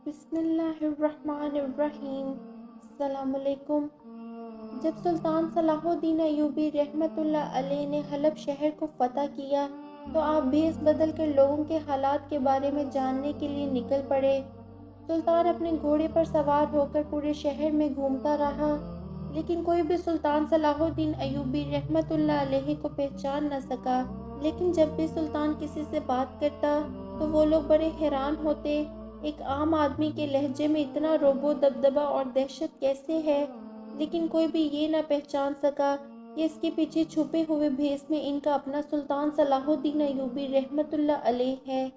بسم اللہ الرحمن الرحیم۔ السلام علیکم۔ جب سلطان صلاح الدین ایوبی رحمۃ اللہ علیہ نے حلب شہر کو فتح کیا تو آپ بھیس بدل کر لوگوں کے حالات کے بارے میں جاننے کے لیے نکل پڑے۔ سلطان اپنے گھوڑے پر سوار ہو کر پورے شہر میں گھومتا رہا، لیکن کوئی بھی سلطان صلاح الدین ایوبی رحمۃ اللہ علیہ کو پہچان نہ سکا۔ لیکن جب بھی سلطان کسی سے بات کرتا تو وہ لوگ بڑے حیران ہوتے، ایک عام آدمی کے لہجے میں اتنا رعب و دبدبہ اور دہشت کیسے ہے؟ لیکن کوئی بھی یہ نہ پہچان سکا کہ اس کے پیچھے چھپے ہوئے بھیس میں ان کا اپنا سلطان صلاح الدین ایوبی رحمۃ اللہ علیہ ہے۔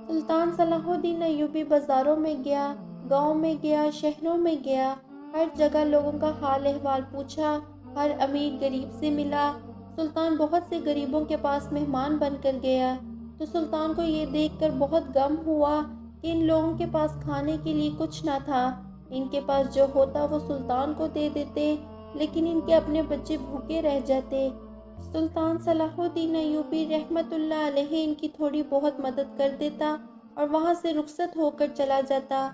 سلطان صلاح الدین ایوبی بازاروں میں گیا، گاؤں میں گیا، شہروں میں گیا، ہر جگہ لوگوں کا حال احوال پوچھا، ہر امیر غریب سے ملا۔ سلطان بہت سے غریبوں کے پاس مہمان بن کر گیا تو سلطان کو یہ دیکھ کر بہت غم ہوا کہ ان لوگوں کے پاس کھانے کے لیے کچھ نہ تھا۔ ان کے پاس جو ہوتا وہ سلطان کو دے دیتے، لیکن ان کے اپنے بچے بھوکے رہ جاتے۔ سلطان صلاح الدین ایوبی رحمۃ اللہ علیہ ان کی تھوڑی بہت مدد کر دیتا اور وہاں سے رخصت ہو کر چلا جاتا۔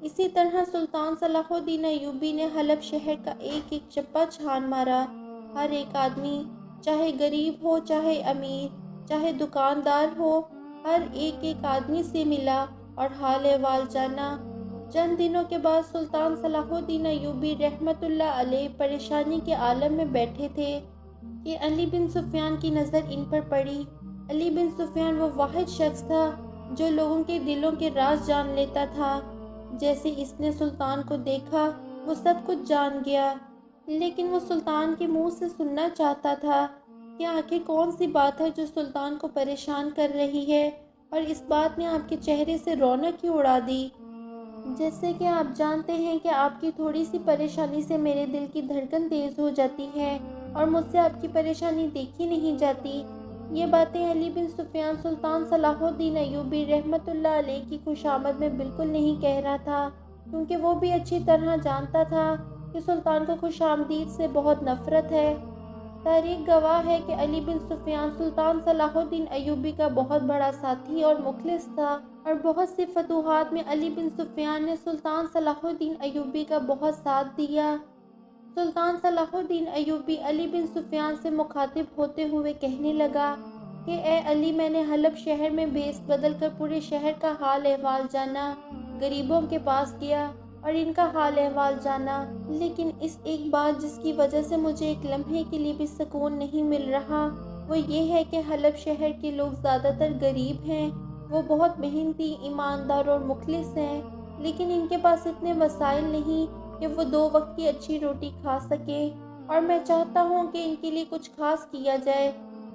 اسی طرح سلطان صلاح الدین ایوبی نے حلب شہر کا ایک ایک چپا چھان مارا۔ ہر ایک آدمی، چاہے غریب ہو چاہے امیر، چاہے دکاندار ہو، ہر ایک آدمی سے ملا اور حال احوال جانا۔ چند دنوں کے بعد سلطان صلاح الدین ایوبی رحمۃ اللہ علیہ پریشانی کے عالم میں بیٹھے تھے کہ علی بن سفیان کی نظر ان پر پڑی۔ علی بن سفیان وہ واحد شخص تھا جو لوگوں کے دلوں کے راز جان لیتا تھا۔ جیسے اس نے سلطان کو دیکھا وہ سب کچھ جان گیا، لیکن وہ سلطان کے منہ سے سننا چاہتا تھا کہ آخر کون سی بات ہے جو سلطان کو پریشان کر رہی ہے، اور اس بات نے آپ کے چہرے سے رونق کیوں اڑا دی۔ جیسے کہ آپ جانتے ہیں کہ آپ کی تھوڑی سی پریشانی سے میرے دل کی دھڑکن تیز ہو جاتی ہے اور مجھ سے آپ کی پریشانی دیکھی نہیں جاتی۔ یہ باتیں علی بن سفیان سلطان صلاح الدین ایوبی رحمۃ اللہ علیہ کی خوشامد میں بالکل نہیں کہہ رہا تھا، کیونکہ وہ بھی اچھی طرح جانتا تھا کہ سلطان کو خوش آمدید سے بہت نفرت ہے۔ تاریخ گواہ ہے کہ علی بن سفیان سلطان صلاح الدین ایوبی کا بہت بڑا ساتھی اور مخلص تھا، اور بہت سی فتوحات میں علی بن سفیان نے سلطان صلاح الدین ایوبی کا بہت ساتھ دیا۔ سلطان صلاح الدین ایوبی علی بن سفیان سے مخاطب ہوتے ہوئے کہنے لگا کہ اے علی، میں نے حلب شہر میں بھیس بدل کر پورے شہر کا حال احوال جانا، غریبوں کے پاس گیا اور ان کا حال احوال جانا، لیکن اس ایک بات جس کی وجہ سے مجھے ایک لمحے کے لیے بھی سکون نہیں مل رہا وہ یہ ہے کہ حلب شہر کے لوگ زیادہ تر غریب ہیں۔ وہ بہت محنتی، ایماندار اور مخلص ہیں، لیکن ان کے پاس اتنے وسائل نہیں کہ وہ 2 وقت کی اچھی روٹی کھا سکیں، اور میں چاہتا ہوں کہ ان کے لیے کچھ خاص کیا جائے۔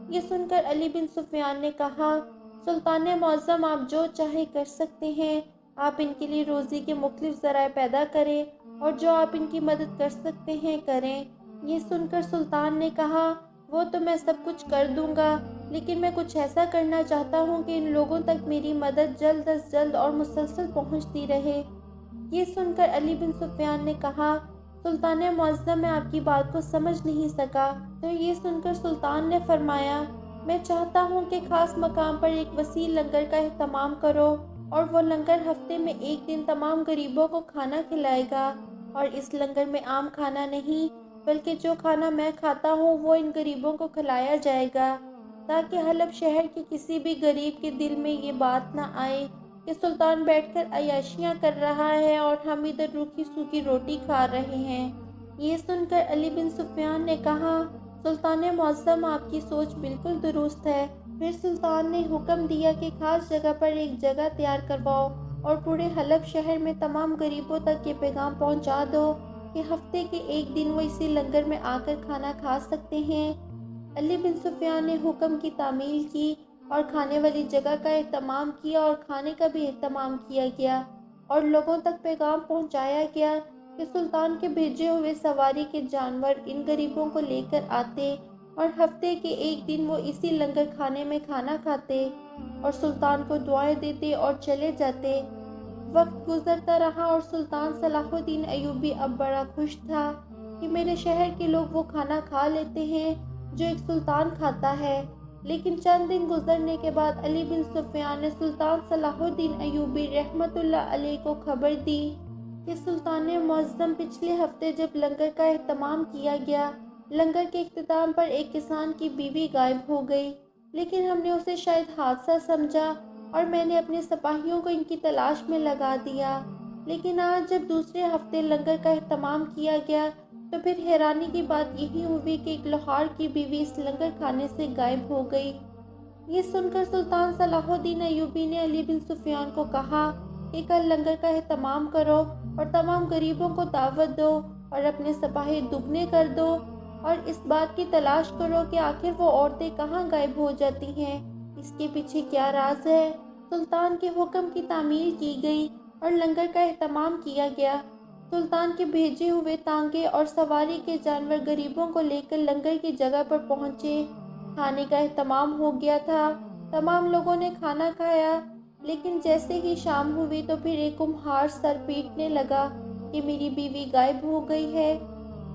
یہ سن کر علی بن سفیان نے کہا، سلطان معظم، آپ جو چاہے کر سکتے ہیں، آپ ان کے لیے روزی کے مختلف ذرائع پیدا کریں اور جو آپ ان کی مدد کر سکتے ہیں کریں۔ یہ سن کر سلطان نے کہا، وہ تو میں سب کچھ کر دوں گا، لیکن میں کچھ ایسا کرنا چاہتا ہوں کہ ان لوگوں تک میری مدد جلد از جلد اور مسلسل پہنچتی رہے۔ یہ سن کر علی بن سفیان نے کہا، سلطان معظم، میں آپ کی بات کو سمجھ نہیں سکا۔ تو یہ سن کر سلطان نے فرمایا، میں چاہتا ہوں کہ خاص مقام پر ایک وسیع لنگر کا اہتمام کرو، اور وہ لنگر ہفتے میں ایک دن تمام غریبوں کو کھانا کھلائے گا، اور اس لنگر میں عام کھانا نہیں بلکہ جو کھانا میں کھاتا ہوں وہ ان غریبوں کو کھلایا جائے گا، تاکہ حلب شہر کے کسی بھی غریب کے دل میں یہ بات نہ آئے کہ سلطان بیٹھ کر عیاشیاں کر رہا ہے اور ہم ادھر روکھی سوکھی روٹی کھا رہے ہیں۔ یہ سن کر علی بن سفیان نے کہا، سلطان معظم، آپ کی سوچ بالکل درست ہے۔ پھر سلطان نے حکم دیا کہ خاص جگہ پر ایک جگہ تیار کرواؤ اور پورے حلب شہر میں تمام غریبوں تک یہ پیغام پہنچا دو کہ ہفتے کے ایک دن وہ اسی لنگر میں آ کر کھانا کھا سکتے ہیں۔ علی بن سفیان نے حکم کی تعمیل کی اور کھانے والی جگہ کا اہتمام کیا اور کھانے کا بھی اہتمام کیا گیا، اور لوگوں تک پیغام پہنچایا گیا کہ سلطان کے بھیجے ہوئے سواری کے جانور ان غریبوں کو لے کر آتے اور ہفتے کے ایک دن وہ اسی لنگر کھانے میں کھانا کھاتے اور سلطان کو دعائیں دیتے اور چلے جاتے۔ وقت گزرتا رہا اور سلطان صلاح الدین ایوبی اب بڑا خوش تھا کہ میرے شہر کے لوگ وہ کھانا کھا لیتے ہیں جو ایک سلطان کھاتا ہے۔ لیکن چند دن گزرنے کے بعد علی بن سفیان نے سلطان صلاح الدین ایوبی رحمت اللہ علیہ کو خبر دی کہ سلطان معظم پچھلے ہفتے جب لنگر کا اہتمام کیا گیا، لنگر کے اختتام پر ایک کسان کی بیوی غائب ہو گئی، لیکن ہم نے اسے شاید حادثہ سمجھا اور میں نے اپنے سپاہیوں کو ان کی تلاش میں لگا دیا۔ لیکن آج جب دوسرے ہفتے لنگر کا اہتمام کیا گیا تو پھر حیرانی کی بات یہی ہوئی کہ ایک لوہار کی بیوی اس لنگر کھانے سے غائب ہو گئی۔ یہ سن کر سلطان صلاح الدین ایوبی نے علی بن سفیان کو کہا کہ کل لنگر کا اہتمام کرو اور تمام غریبوں کو دعوت دو اور اپنے سپاہی دگنے کر دو اور اس بات کی تلاش کرو کہ آخر وہ عورتیں کہاں غائب ہو جاتی ہیں، اس کے پیچھے کیا راز ہے۔ سلطان کے حکم کی تعمیل کی گئی اور لنگر کا اہتمام کیا گیا۔ سلطان کے بھیجے ہوئے تانگے اور سواری کے جانور غریبوں کو لے کر لنگر کی جگہ پر پہنچے۔ کھانے کا اہتمام ہو گیا تھا، تمام لوگوں نے کھانا کھایا، لیکن جیسے ہی شام ہوئی تو پھر ایک کمہار سر پیٹنے لگا کہ میری بیوی غائب ہو گئی ہے۔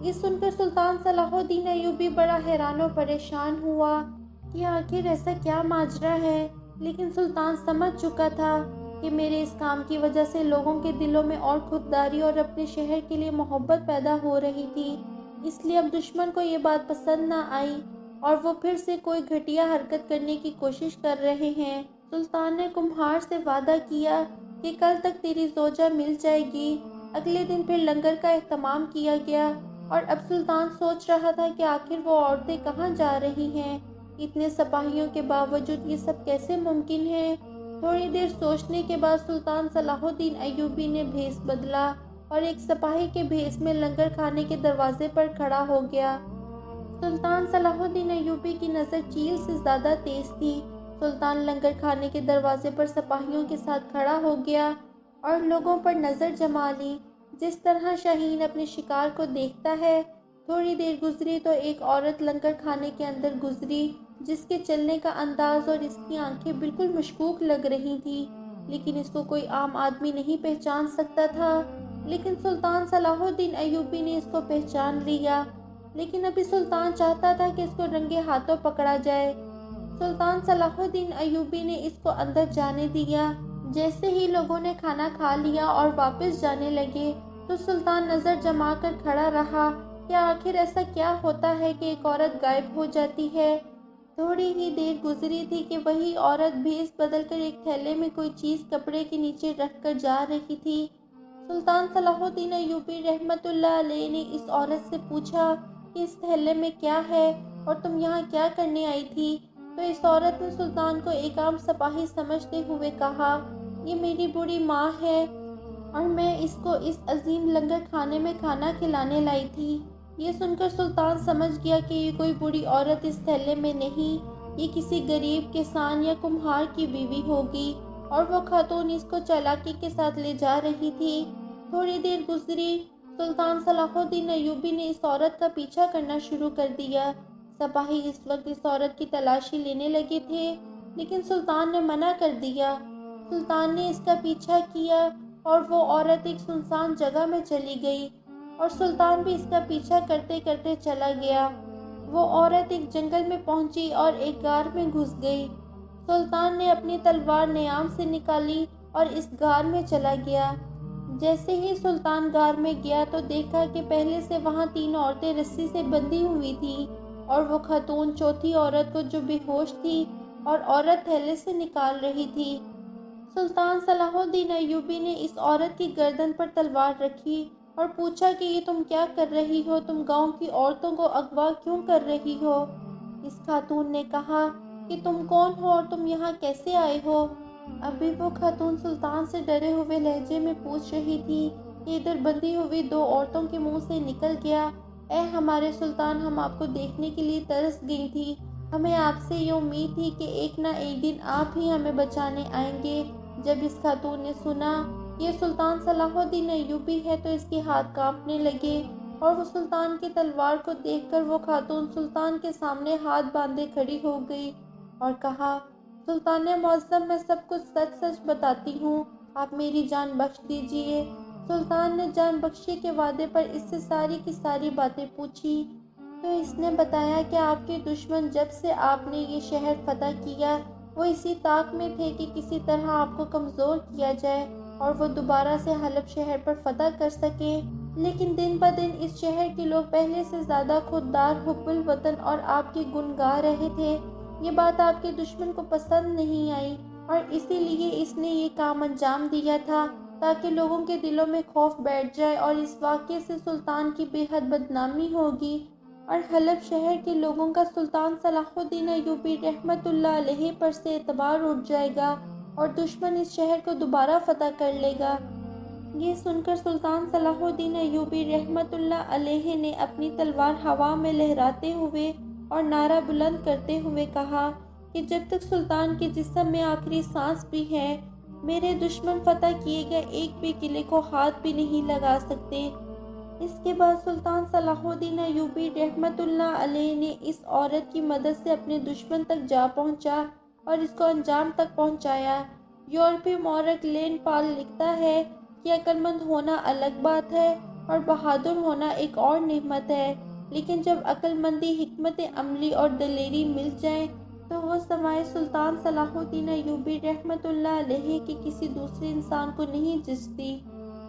یہ سن کر سلطان صلاح الدین ایوبی بڑا حیران و پریشان ہوا کہ آخر ایسا کیا ماجرا ہے، لیکن سلطان سمجھ چکا تھا کہ میرے اس کام کی وجہ سے لوگوں کے دلوں میں اور خودداری اور اپنے شہر کے لیے محبت پیدا ہو رہی تھی، اس لیے اب دشمن کو یہ بات پسند نہ آئی اور وہ پھر سے کوئی گھٹیا حرکت کرنے کی کوشش کر رہے ہیں۔ سلطان نے کمہار سے وعدہ کیا کہ کل تک تیری زوجہ مل جائے گی۔ اگلے دن پھر لنگر کا اہتمام کیا گیا اور اب سلطان سوچ رہا تھا کہ آخر وہ عورتیں کہاں جا رہی ہیں، اتنے سپاہیوں کے باوجود یہ سب کیسے ممکن ہے۔ تھوڑی دیر سوچنے کے بعد سلطان صلاح الدین ایوبی نے بھیس بدلا اور ایک سپاہی کے بھیس میں لنگر کھانے کے دروازے پر کھڑا ہو گیا۔ سلطان صلاح الدین ایوبی کی نظر چیل سے زیادہ تیز تھی۔ سلطان لنگر کھانے کے دروازے پر سپاہیوں کے ساتھ کھڑا ہو گیا اور لوگوں پر نظر جما لی، جس طرح شاہین اپنے شکار کو دیکھتا ہے۔ تھوڑی دیر گزری تو ایک عورت لنگر کھانے کے اندر گزری، جس کے چلنے کا انداز اور اس کی آنکھیں بالکل مشکوک لگ رہی تھی، لیکن اس کو کوئی عام آدمی نہیں پہچان سکتا تھا۔ لیکن سلطان صلاح الدین ایوبی نے اس کو پہچان لیا، لیکن ابھی سلطان چاہتا تھا کہ اس کو رنگے ہاتھوں پکڑا جائے۔ سلطان صلاح الدین ایوبی نے اس کو اندر جانے دیا۔ جیسے ہی لوگوں نے کھانا کھا لیا اور واپس جانے لگے تو سلطان نظر جما کر کھڑا رہا کہ آخر ایسا کیا ہوتا ہے کہ ایک عورت غائب ہو جاتی ہے۔ تھوڑی ہی دیر گزری تھی کہ وہی عورت بھیس بدل کر ایک تھیلے میں کوئی چیز کپڑے کے نیچے رکھ کر جا رہی تھی۔ سلطان صلاح الدین ایوبی رحمت اللہ علیہ نے اس عورت سے پوچھا کہ اس تھیلے میں کیا ہے اور تم یہاں کیا کرنے آئی تھی؟ تو اس عورت نے سلطان کو ایک عام سپاہی سمجھتے ہوئے کہا، یہ میری بوڑھی ماں ہے اور میں اس کو اس عظیم لنگر کھانے میں کھانا کھلانے لائی تھی۔ یہ سن کر سلطان سمجھ گیا کہ یہ کوئی بوڑھی عورت اس تھیلے میں نہیں، یہ کسی غریب کسان یا کمہار کی بیوی ہوگی اور وہ خاتون اس کو چالاکی کے ساتھ لے جا رہی تھی۔ تھوڑی دیر گزری، سلطان صلاح الدین ایوبی نے اس عورت کا پیچھا کرنا شروع کر دیا۔ سپاہی اس وقت اس عورت کی تلاشی لینے لگے تھے، لیکن سلطان نے منع کر دیا۔ سلطان نے اس کا پیچھا کیا اور وہ عورت ایک سنسان جگہ میں چلی گئی اور سلطان بھی اس کا پیچھا کرتے کرتے چلا گیا۔ وہ عورت ایک جنگل میں پہنچی اور ایک غار میں گھس گئی۔ سلطان نے اپنی تلوار نیام سے نکالی اور اس غار میں چلا گیا۔ جیسے ہی سلطان غار میں گیا تو دیکھا کہ پہلے سے وہاں 3 عورتیں رسی سے بندھی ہوئی تھیں اور وہ خاتون چوتھی عورت کو جو بے ہوش تھی اور عورت تھیلے سے نکال رہی تھی۔ سلطان صلاح الدین ایوبی نے اس عورت کی گردن پر تلوار رکھی اور پوچھا کہ یہ تم کیا کر رہی ہو، تم گاؤں کی عورتوں کو اغوا کیوں کر رہی ہو؟ اس خاتون نے کہا کہ تم کون ہو اور تم یہاں کیسے آئے ہو؟ ابھی وہ خاتون سلطان سے ڈرے ہوئے لہجے میں پوچھ رہی تھی کہ ادھر بندھی ہوئی 2 عورتوں کے منہ سے نکل گیا، اے ہمارے سلطان، ہم آپ کو دیکھنے کے لیے ترس گئی تھی، ہمیں آپ سے یہ امید تھی کہ ایک نہ ایک دن آپ ہی ہمیں بچانے آئیں گے۔ جب اس خاتون نے سنا یہ سلطان صلاح الدین ایوبی ہے تو اس کے ہاتھ کانپنے لگے اور وہ سلطان کی تلوار کو دیکھ کر وہ خاتون سلطان کے سامنے ہاتھ باندھے کھڑی ہو گئی اور کہا، سلطان معظم، میں سب کچھ سچ سچ بتاتی ہوں، آپ میری جان بخش دیجئے۔ سلطان نے جان بخشی کے وعدے پر اس سے ساری کی ساری باتیں پوچھی۔ تو اس نے بتایا کہ آپ کے دشمن جب سے آپ نے یہ شہر فتح کیا وہ اسی طاق میں تھے کہ کسی طرح آپ کو کمزور کیا جائے اور وہ دوبارہ سے حلب شہر پر فتح کر سکیں، لیکن دن بہ دن اس شہر کے لوگ پہلے سے زیادہ خوددار، حب الوطن اور آپ کے گن گا رہے تھے۔ یہ بات آپ کے دشمن کو پسند نہیں آئی اور اسی لیے اس نے یہ کام انجام دیا تھا تاکہ لوگوں کے دلوں میں خوف بیٹھ جائے اور اس واقعے سے سلطان کی بے حد بدنامی ہوگی اور حلب شہر کے لوگوں کا سلطان صلاح الدین ایوبی رحمت اللہ علیہ پر سے اعتبار اٹھ جائے گا اور دشمن اس شہر کو دوبارہ فتح کر لے گا۔ یہ سن کر سلطان صلاح الدین ایوبی رحمت اللہ علیہ نے اپنی تلوار ہوا میں لہراتے ہوئے اور نعرہ بلند کرتے ہوئے کہا کہ جب تک سلطان کے جسم میں آخری سانس بھی ہے، میرے دشمن فتح کیے گئے ایک بھی قلعے کو ہاتھ بھی نہیں لگا سکتے۔ اس کے بعد سلطان صلاح الدین ایوبی رحمت اللہ علیہ نے اس عورت کی مدد سے اپنے دشمن تک جا پہنچا اور اس کو انجام تک پہنچایا۔ یورپی مورخ لین پال لکھتا ہے کہ عقل مند ہونا الگ بات ہے اور بہادر ہونا ایک اور نعمت ہے، لیکن جب عقل مندی، حکمت عملی اور دلیری مل جائیں تو وہ سوائے سلطان صلاح الدین ایوبی رحمت اللہ علیہ کے کسی دوسرے انسان کو نہیں جچتی،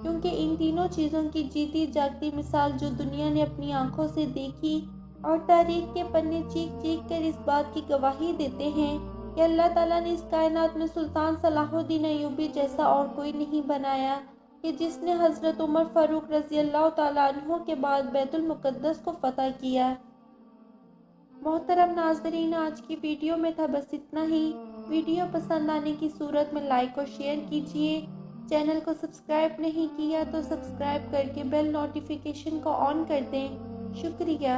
کیونکہ ان تینوں چیزوں کی جیتی جاگتی مثال جو دنیا نے اپنی آنکھوں سے دیکھی اور تاریخ کے پنے چیخ چیخ کر اس بات کی گواہی دیتے ہیں کہ اللہ تعالیٰ نے اس کائنات میں سلطان صلاح الدین ایوبی جیسا اور کوئی نہیں بنایا کہ جس نے حضرت عمر فاروق رضی اللہ تعالیٰ عنہ کے بعد بیت المقدس کو فتح کیا۔ محترم ناظرین، آج کی ویڈیو میں تھا بس اتنا ہی۔ ویڈیو پسند آنے کی صورت میں لائک اور شیئر کیجیے۔ چینل کو سبسکرائب نہیں کیا تو سبسکرائب کر کے بیل نوٹیفیکیشن کو آن کر دیں۔ شکریہ۔